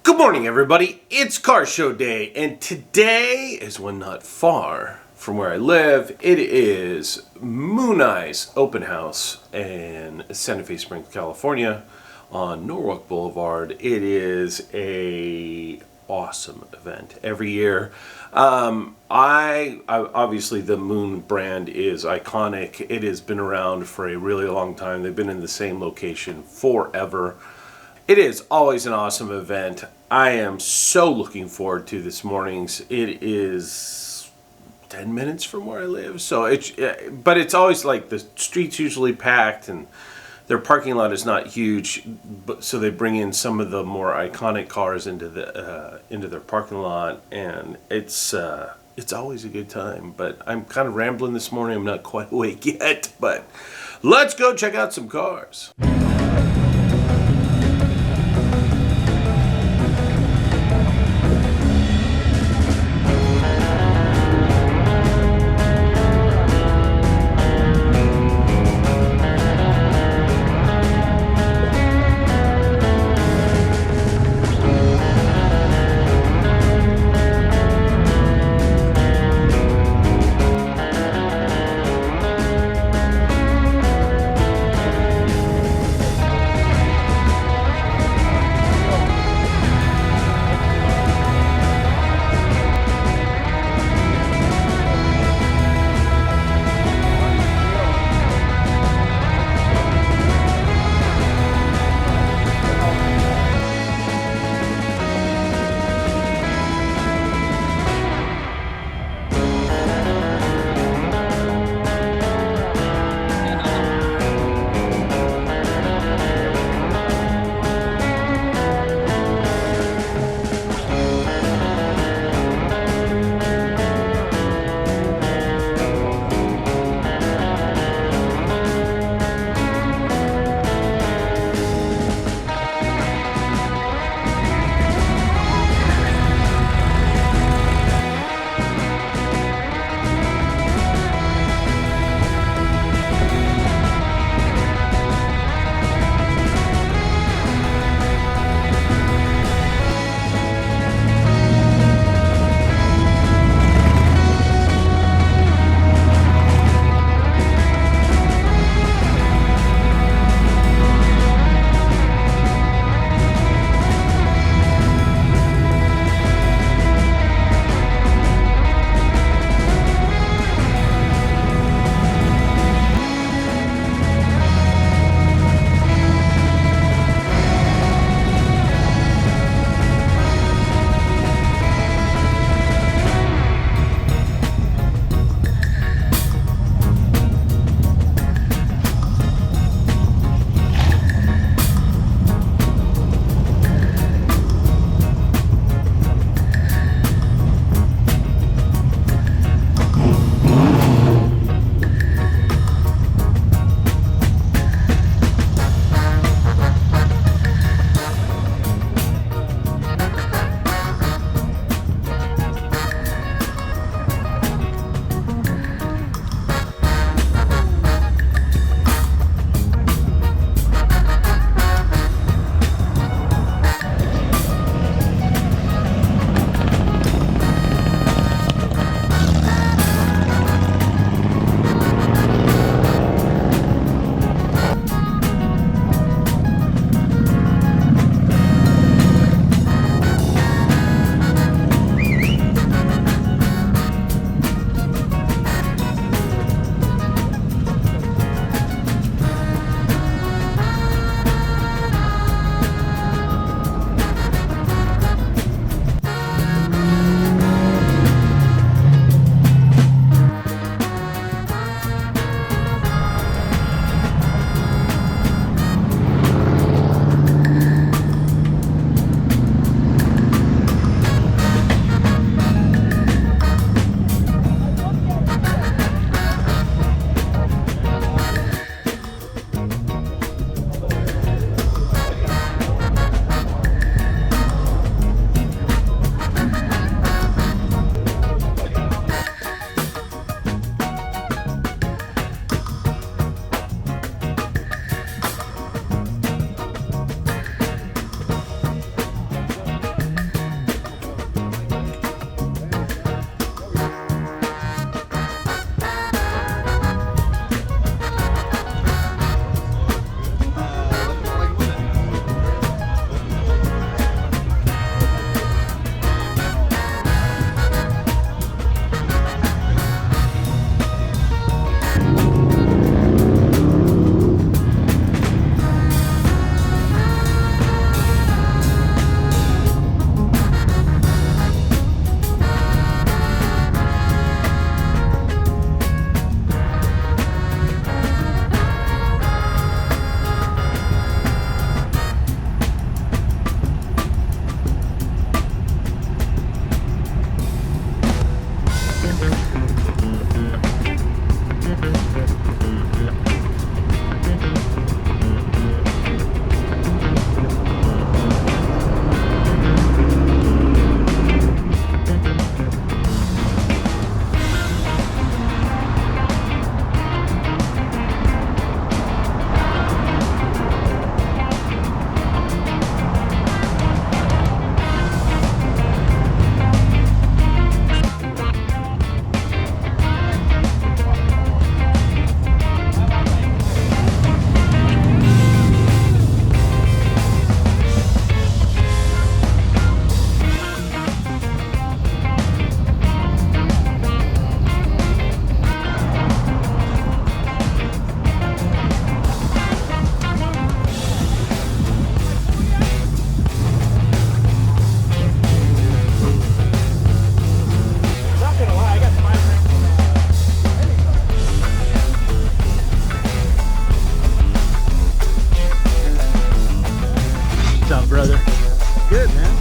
Good morning, everybody. It's Car Show Day, and today is one not far from where I live. It is Mooneyes Open House in Santa Fe Springs, California, on Norwalk Boulevard. It is a awesome event every year. I obviously the Moon brand is iconic. It has been around for a really long time. They've been in the same location forever. It is always an awesome event. I am so looking forward to this morning's. It is 10 minutes from where I live, but it's always like the street's usually packed and their parking lot is not huge, but so they bring in some of the more iconic cars into their parking lot, and it's always a good time. But I'm kind of rambling this morning. I'm not quite awake yet, but let's go check out some cars. good, man.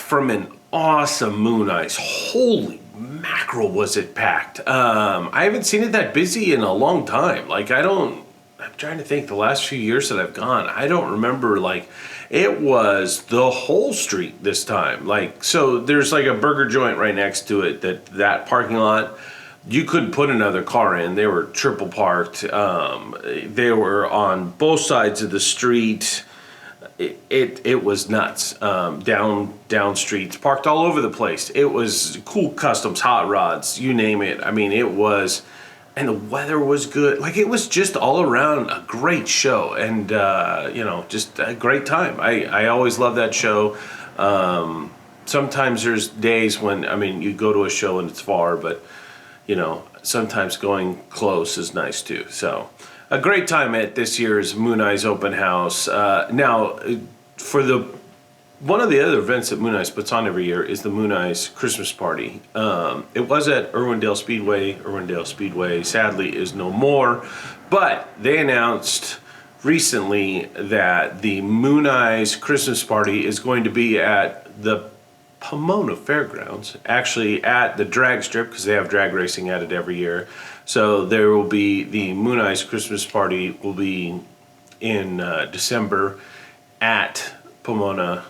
From an awesome Mooneyes. Holy mackerel, was it packed. I haven't seen it that busy in a long time. Like, I'm trying to think, the last few years that I've gone, I don't remember, like, it was the whole street this time. Like, so there's like a burger joint right next to it, that parking lot, you couldn't put another car in. They were triple parked. They were on both sides of the street. It was nuts. Down streets, parked all over the place. It was cool customs, hot rods, you name it. I mean, it was, and the weather was good. Like, it was just all around a great show, and just a great time. I always love that show. Sometimes there's days when, I mean, you go to a show and it's far, but sometimes going close is nice too. So a great time at this year's Mooneyes Open House. Now, for one of the other events that Mooneyes puts on every year is the Mooneyes Christmas Party. It was at Irwindale Speedway. Irwindale Speedway, sadly, is no more. But they announced recently that the Mooneyes Christmas Party is going to be at the Pomona Fairgrounds, actually at the drag strip, because they have drag racing at it every year. So there will be, the Mooneyes Christmas Party will be in December at Pomona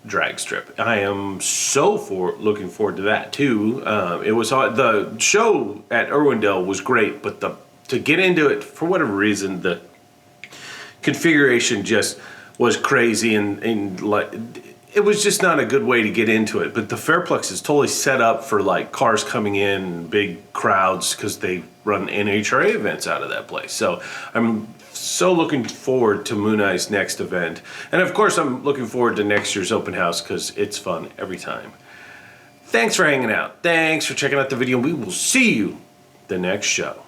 drag strip. I am so looking forward to that too. It was the show at Irwindale was great, but to get into it, for whatever reason, the configuration just was crazy, and like, it was just not a good way to get into it. But the Fairplex is totally set up for like cars coming in, big crowds, because they run NHRA events out of that place. So I'm so looking forward to Mooneyes' next event. And of course, I'm looking forward to next year's open house, because it's fun every time. Thanks for hanging out. Thanks for checking out the video. We will see you the next show.